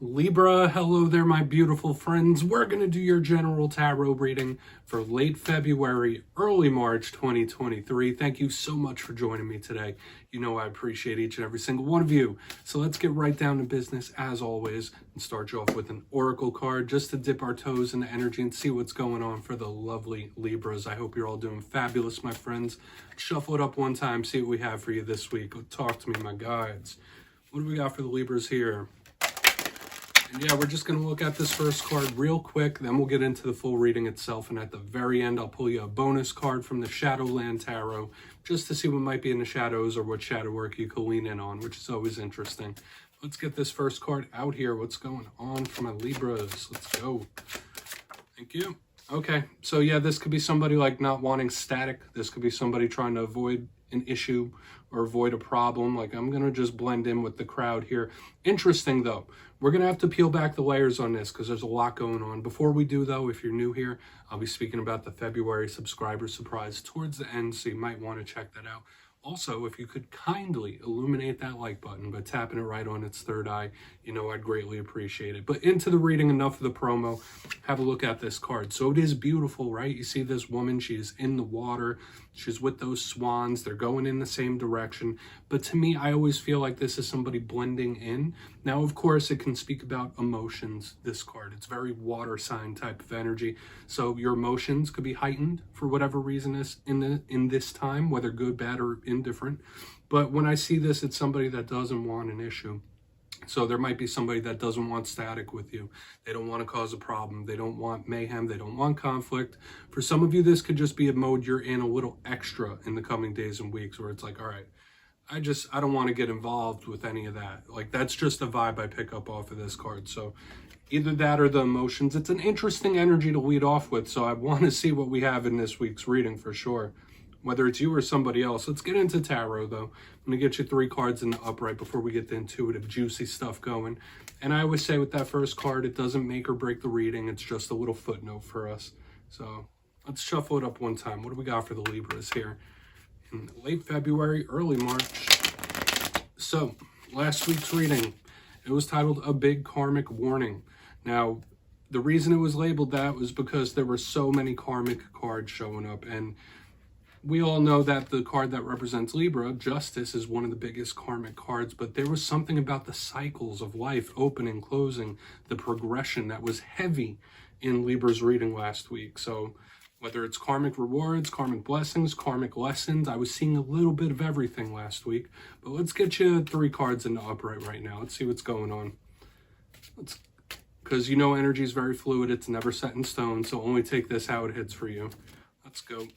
Libra, hello there, my beautiful friends. We're going to do your general tarot reading for late February, early March 2023. Thank you so much for joining me today. You know I appreciate each and every single one of you. So let's get right down to business, as always, and start you off with an oracle card just to dip our toes into energy and see what's going on for the lovely Libras. I hope you're all doing fabulous, my friends. Shuffle it up one time, see what we have for you this week. Talk to me, my guides. What do we got for the Libras here? And yeah, we're just going to look at this first card real quick, then we'll get into the full reading itself, and at the very end I'll pull you a bonus card from the Shadowland Tarot just to see what might be in the shadows or what shadow work you can lean in on, which is always interesting. Let's get this first card out here. What's going on for my Libras? Let's go. Thank you. Okay, so yeah, this could be somebody like not wanting static. This could be somebody trying to avoid an issue or avoid a problem. Like, I'm going to just blend in with the crowd here. Interesting, though. We're going to have to peel back the layers on this because there's a lot going on. Before we do, though, if you're new here, I'll be speaking about the February subscriber surprise towards the end, so you might want to check that out. Also, if you could kindly illuminate that like button by tapping it right on its third eye, you know I'd greatly appreciate it. But into the reading, enough of the promo. Have a look at this card. So it is beautiful, right? You see this woman, she is in the water. She's with those swans. They're going in the same direction. But to me, I always feel like this is somebody blending in. Now, of course, it can speak about emotions, this card. It's very water sign type of energy. So your emotions could be heightened for whatever reason is in this time, whether good, bad, or indifferent. But when I see this, it's somebody that doesn't want an issue. So there might be somebody that doesn't want static with you. They don't want to cause a problem. They don't want mayhem. They don't want conflict. For some of you, this could just be a mode you're in a little extra in the coming days and weeks where it's like, all right, I don't want to get involved with any of that. Like, that's just a vibe I pick up off of this card. So either that or the emotions. It's an interesting energy to lead off with. So I want to see what we have in this week's reading for sure. Whether it's you or somebody else. Let's get into tarot, though. I'm going to get you 3 cards in the upright before we get the intuitive, juicy stuff going. And I always say with that first card, it doesn't make or break the reading. It's just a little footnote for us. So let's shuffle it up one time. What do we got for the Libras here? In late February, early March. So last week's reading, it was titled A Big Karmic Warning. Now, the reason it was labeled that was because there were so many karmic cards showing up, and we all know that the card that represents Libra, Justice, is one of the biggest karmic cards, but there was something about the cycles of life, opening, closing, the progression that was heavy in Libra's reading last week. So whether it's karmic rewards, karmic blessings, karmic lessons, I was seeing a little bit of everything last week. But let's get you 3 cards in the upright right now. Let's see what's going on. Because you know energy is very fluid. It's never set in stone, so only take this how it hits for you. Let's go.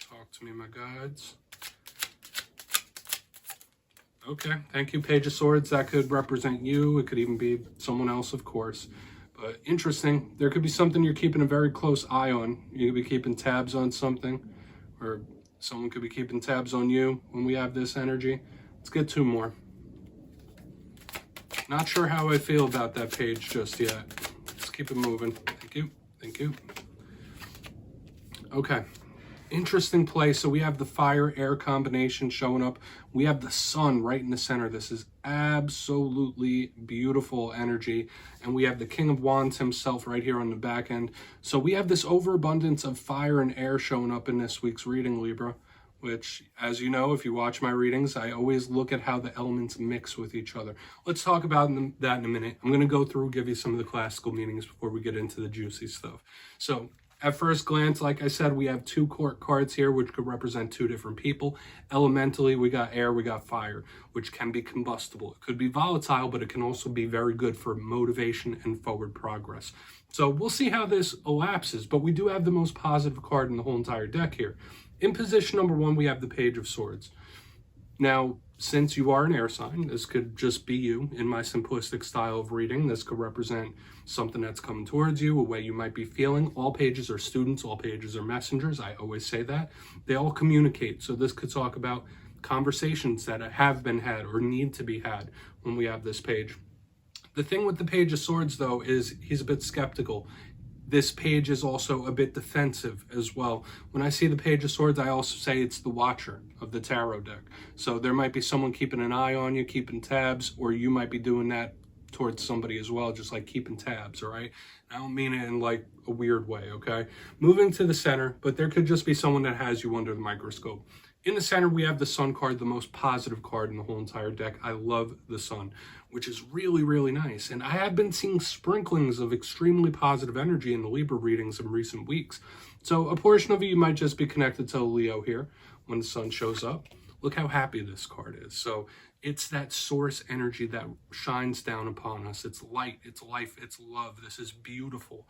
Talk to me, my guides. Okay, thank you, Page of Swords. That could represent you. It could even be someone else, of course. But interesting. There could be something you're keeping a very close eye on. You could be keeping tabs on something, or someone could be keeping tabs on you when we have this energy. Let's get 2 more. Not sure how I feel about that page just yet. Let's keep it moving. Thank you. Thank you. Okay. Interesting play. So we have the fire-air combination showing up. We have the sun right in the center. This is absolutely beautiful energy. And we have the King of Wands himself right here on the back end. So we have this overabundance of fire and air showing up in this week's reading, Libra, which, as you know, if you watch my readings, I always look at how the elements mix with each other. Let's talk about that in a minute. I'm going to go through, give you some of the classical meanings before we get into the juicy stuff. So at first glance, like I said, we have 2 court cards here, which could represent 2 different people. Elementally, we got air, we got fire, which can be combustible. It could be volatile, but it can also be very good for motivation and forward progress. So we'll see how this elapses, but we do have the most positive card in the whole entire deck here. In position number 1, we have the Page of Swords. Now, since you are an air sign, this could just be you in my simplistic style of reading. This could represent something that's coming towards you, a way you might be feeling. All pages are students, all pages are messengers. I always say that. They all communicate. So this could talk about conversations that have been had or need to be had when we have this page. The thing with the Page of Swords, though, is he's a bit skeptical. This page is also a bit defensive as well. When I see the Page of Swords, I also say it's the watcher of the tarot deck. So there might be someone keeping an eye on you, keeping tabs, or you might be doing that towards somebody as well, just like keeping tabs, all right? I don't mean it in like a weird way, okay? Moving to the center, but there could just be someone that has you under the microscope. In the center, we have the Sun card, the most positive card in the whole entire deck. I love the Sun, which is really, really nice. And I have been seeing sprinklings of extremely positive energy in the Libra readings in recent weeks. So a portion of you might just be connected to Leo here when the Sun shows up. Look how happy this card is. So it's that source energy that shines down upon us. It's light, it's life, it's love. This is beautiful.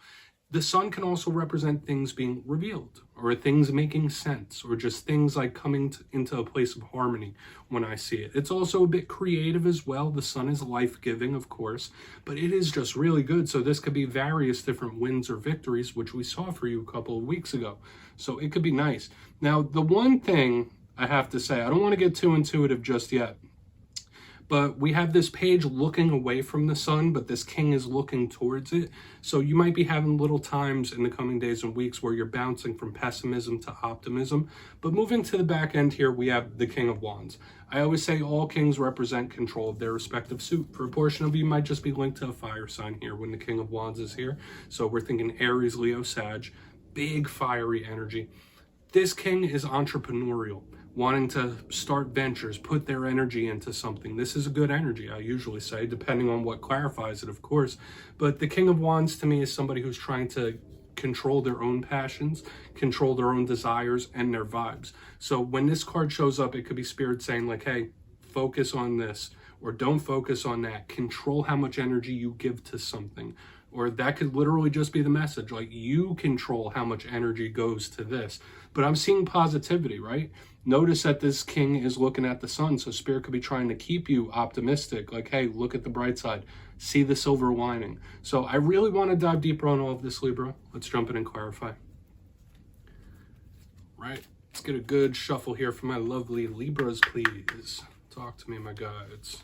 The Sun can also represent things being revealed, or things making sense, or just things like coming into a place of harmony when I see it. It's also a bit creative as well. The Sun is life-giving, of course, but it is just really good. So this could be various different wins or victories, which we saw for you a couple of weeks ago. So it could be nice. Now, the one thing I have to say, I don't want to get too intuitive just yet, but we have this page looking away from the Sun, but this king is looking towards it. So you might be having little times in the coming days and weeks where you're bouncing from pessimism to optimism. But moving to the back end here, we have the King of Wands. I always say all kings represent control of their respective suit. For a portion of you, might just be linked to a fire sign here when the King of Wands is here. So we're thinking Aries, Leo, Sag, big fiery energy. This king is entrepreneurial, wanting to start ventures, put their energy into something. This is a good energy, I usually say, depending on what clarifies it, of course. But the King of Wands to me is somebody who's trying to control their own passions, control their own desires and their vibes. So when this card shows up, it could be Spirit saying like, hey, focus on this, or don't focus on that. Control how much energy you give to something. Or that could literally just be the message, like you control how much energy goes to this. But I'm seeing positivity, right? Notice that this king is looking at the Sun, so Spirit could be trying to keep you optimistic, like, hey, look at the bright side, see the silver lining. So I really want to dive deeper on all of this, Libra. Let's jump in and clarify. Right, let's get a good shuffle here for my lovely Libras, please. Talk to me, my guides.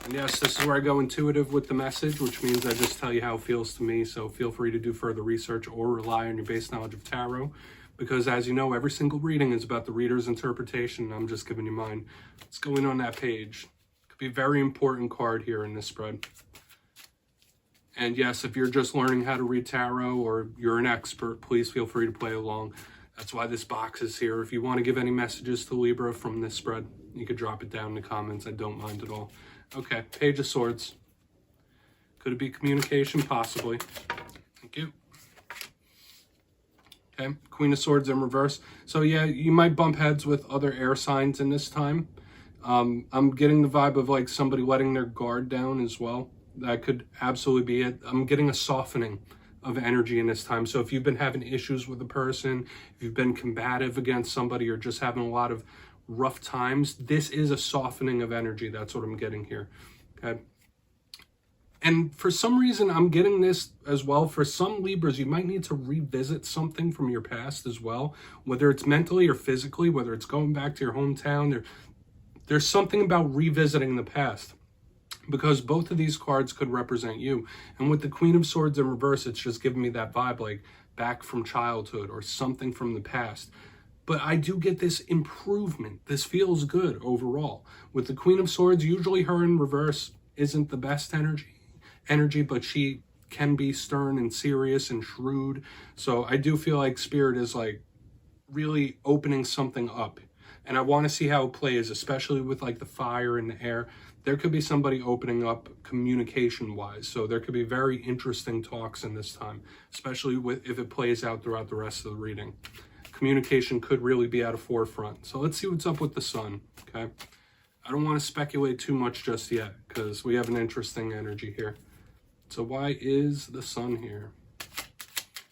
And yes, this is where I go intuitive with the message, which means I just tell you how it feels to me. So feel free to do further research or rely on your base knowledge of tarot. Because as you know, every single reading is about the reader's interpretation. And I'm just giving you mine. Let's go in on that page. Could be a very important card here in this spread. And yes, if you're just learning how to read tarot or you're an expert, please feel free to play along. That's why this box is here. If you want to give any messages to Libra from this spread, you could drop it down in the comments. I don't mind at all. Okay, Page of Swords. Could it be communication? Possibly. Thank you. Okay, Queen of Swords in reverse. So yeah, you might bump heads with other air signs in this time. I'm getting the vibe of like somebody letting their guard down as well. That could absolutely be it. I'm getting a softening of energy in this time. So if you've been having issues with a person, if you've been combative against somebody, or just having a lot of rough times, this is a softening of energy. That's what I'm getting here. Okay. And for some reason, I'm getting this as well. For some Libras, you might need to revisit something from your past as well, whether it's mentally or physically, whether it's going back to your hometown. There's something about revisiting the past, because both of these cards could represent you. And with the Queen of Swords in reverse, it's just giving me that vibe, like back from childhood or something from the past. But I do get this improvement. This feels good overall. With the Queen of Swords, usually her in reverse isn't the best energy, but she can be stern and serious and shrewd. So I do feel like Spirit is like really opening something up. And I want to see how it plays, especially with like the fire and the air. There could be somebody opening up communication-wise. So there could be very interesting talks in this time, especially if it plays out throughout the rest of the reading. Communication could really be at a forefront. So let's see what's up with the Sun, okay? I don't want to speculate too much just yet because we have an interesting energy here. So why is the Sun here?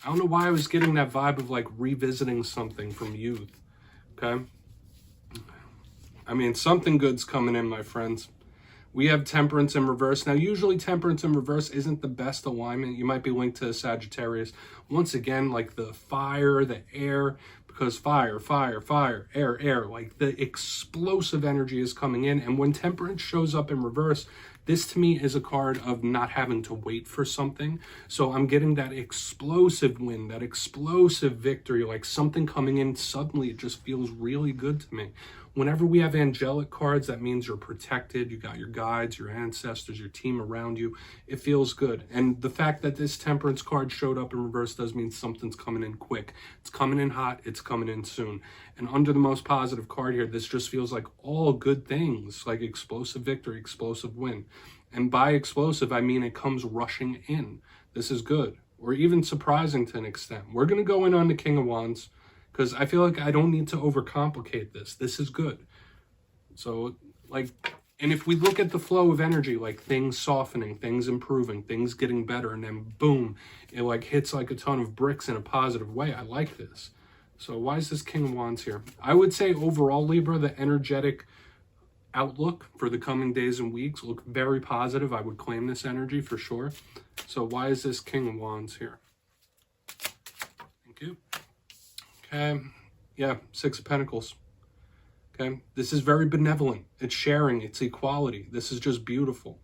I don't know why I was getting that vibe of like revisiting something from youth, okay? I mean, something good's coming in, my friends. We have Temperance in reverse. Now, usually Temperance in reverse isn't the best alignment. You might be linked to Sagittarius. Once again, like the fire, the air, because fire, air, like the explosive energy is coming in. And when Temperance shows up in reverse, this to me is a card of not having to wait for something. So I'm getting that explosive win, that explosive victory, like something coming in suddenly. It just feels really good to me. Whenever we have angelic cards, that means you're protected. You got your guides, your ancestors, your team around you. It feels good. And the fact that this Temperance card showed up in reverse does mean something's coming in quick. It's coming in hot. It's coming in soon. And under the most positive card here, this just feels like all good things, like explosive victory, explosive win. And by explosive, I mean it comes rushing in. This is good, or even surprising to an extent. We're going to go in on the King of Wands, because I feel like I don't need to overcomplicate this. This is good. So, like, and if we look at the flow of energy, like things softening, things improving, things getting better, and then boom, it like hits like a ton of bricks in a positive way. I like this. So why is this King of Wands here? I would say overall, Libra, the energetic outlook for the coming days and weeks look very positive. I would claim this energy for sure. So why is this King of Wands here? Thank you. Okay, yeah, Six of Pentacles. Okay, this is very benevolent. It's sharing, it's equality. This is just beautiful.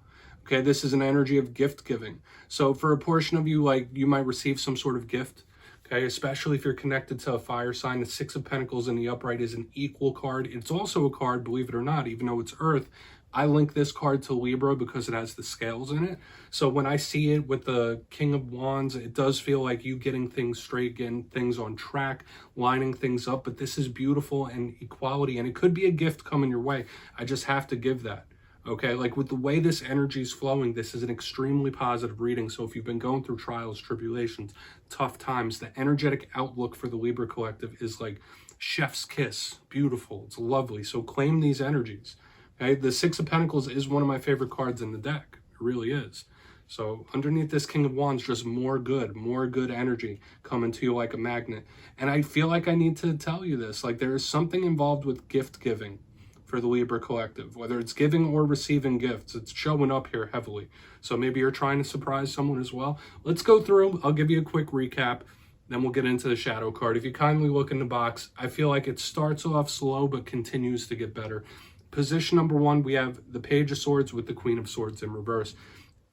Okay, this is an energy of gift giving. So for a portion of you, like, you might receive some sort of gift. Okay, especially if you're connected to a fire sign. The Six of Pentacles in the upright is an equal card. It's also a card, believe it or not, even though it's Earth. I link this card to Libra because it has the scales in it. So when I see it with the King of Wands, it does feel like you getting things straight, getting things on track, lining things up. But this is beautiful and equality, and it could be a gift coming your way. I just have to give that. Okay, like with the way this energy is flowing, this is an extremely positive reading. So if you've been going through trials, tribulations, tough times, the energetic outlook for the Libra collective is like chef's kiss. Beautiful. It's lovely. So claim these energies. Okay, the Six of Pentacles is one of my favorite cards in the deck. It really is. So underneath this King of Wands, just more good energy coming to you like a magnet. And I feel like I need to tell you this. Like, there is something involved with gift giving for the Libra collective, whether it's giving or receiving gifts. It's showing up here heavily. So maybe you're trying to surprise someone as well. Let's go through. I'll give you a quick recap. Then we'll get into the shadow card. If you kindly look in the box, I feel like it starts off slow but continues to get better. Position number one, we have the Page of Swords with the Queen of Swords in reverse.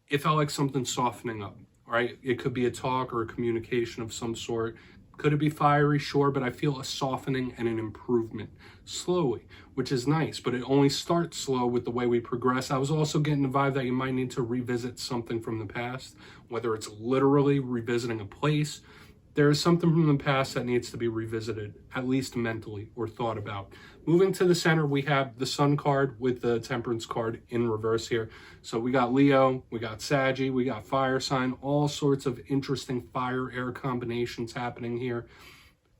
It felt like something softening up, right? It could be a talk or a communication of some sort. Could it be fiery? Sure, but I feel a softening and an improvement slowly, which is nice, but it only starts slow with the way we progress. I was also getting the vibe that you might need to revisit something from the past, whether it's literally revisiting a place. There is something from the past that needs to be revisited, at least mentally, or thought about. Moving to the center, we have the Sun card with the Temperance card in reverse here. So we got Leo, we got Saggy, we got Fire sign, all sorts of interesting fire-air combinations happening here.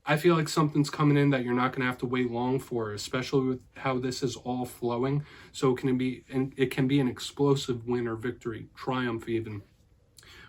I feel like something's coming in that you're not going to have to wait long for, especially with how this is all flowing. So it can be an explosive win or victory, triumph even,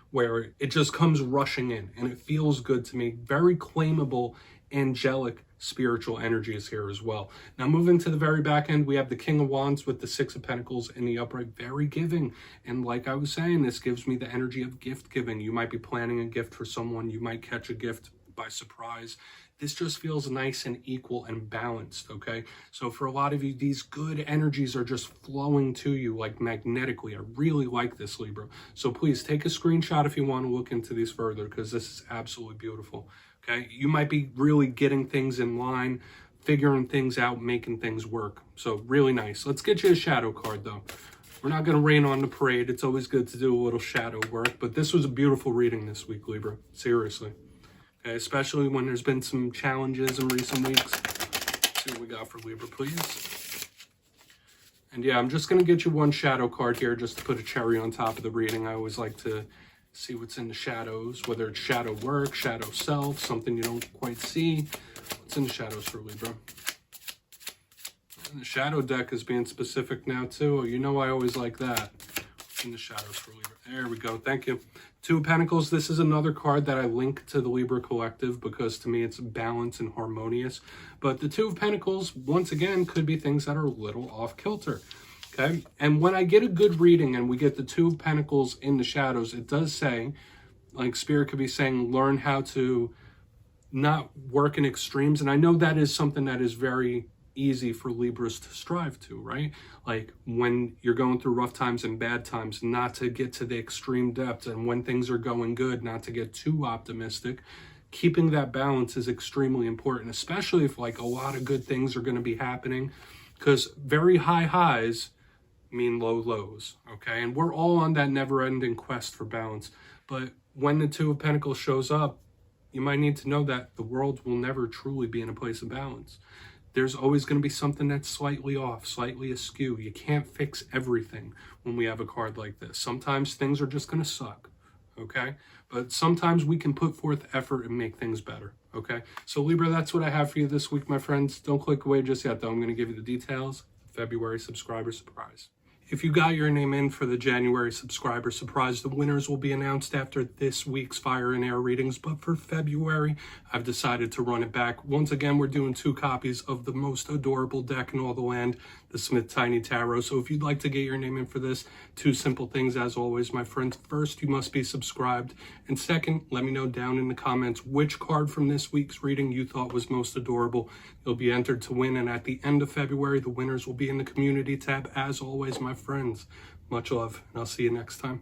where it just comes rushing in and it feels good to me. Very claimable, angelic, spiritual energies here as well. Now moving to the very back end, we have the King of Wands with the Six of Pentacles in the upright, very giving. And like I was saying, this gives me the energy of gift giving. You might be planning a gift for someone. You might catch a gift by surprise. This just feels nice and equal and balanced, okay? So for a lot of you, these good energies are just flowing to you like magnetically. I really like this, Libra. So please take a screenshot if you want to look into these further, because this is absolutely beautiful, okay? You might be really getting things in line, figuring things out, making things work. So really nice. Let's get you a shadow card, though. We're not going to rain on the parade. It's always good to do a little shadow work, but this was a beautiful reading this week, Libra. Seriously. Okay, especially when there's been some challenges in recent weeks. Let's see what we got for Libra, please. And yeah, I'm just going to get you one shadow card here just to put a cherry on top of the reading. I always like to see what's in the shadows, whether it's shadow work, shadow self, something you don't quite see. What's in the shadows for Libra? And the shadow deck is being specific now too. You know I always like that. What's in the shadows for Libra? There we go. Thank you. Two of Pentacles. This is another card that I link to the Libra collective because to me it's balanced and harmonious. But the Two of Pentacles, once again, could be things that are a little off kilter. Okay. And when I get a good reading and we get the Two of Pentacles in the shadows, it does say, like Spirit could be saying, learn how to not work in extremes. And I know that is something that is very easy for Libras to strive to, right? Like when you're going through rough times and bad times, not to get to the extreme depths, and when things are going good, not to get too optimistic. Keeping that balance is extremely important, especially if like a lot of good things are going to be happening. because very high highs mean low lows, okay? And we're all on that never-ending quest for balance. But when the Two of Pentacles shows up, you might need to know that the world will never truly be in a place of balance. There's always going to be something that's slightly off, slightly askew. You can't fix everything when we have a card like this. Sometimes things are just going to suck, okay? But sometimes we can put forth effort and make things better, okay? So Libra, that's what I have for you this week, my friends. Don't click away just yet, though. I'm going to give you the details. February subscriber surprise. If you got your name in for the January subscriber surprise, the winners will be announced after this week's Fire and Air readings. But for February, I've decided to run it back. Once again, we're doing 2 copies of the most adorable deck in all the land, the Smith Tiny Tarot. So if you'd like to get your name in for this, 2 simple things as always, my friends. First, you must be subscribed. And second, let me know down in the comments which card from this week's reading you thought was most adorable. You'll be entered to win. And at the end of February, the winners will be in the community tab. As always, my friends, much love, and I'll see you next time.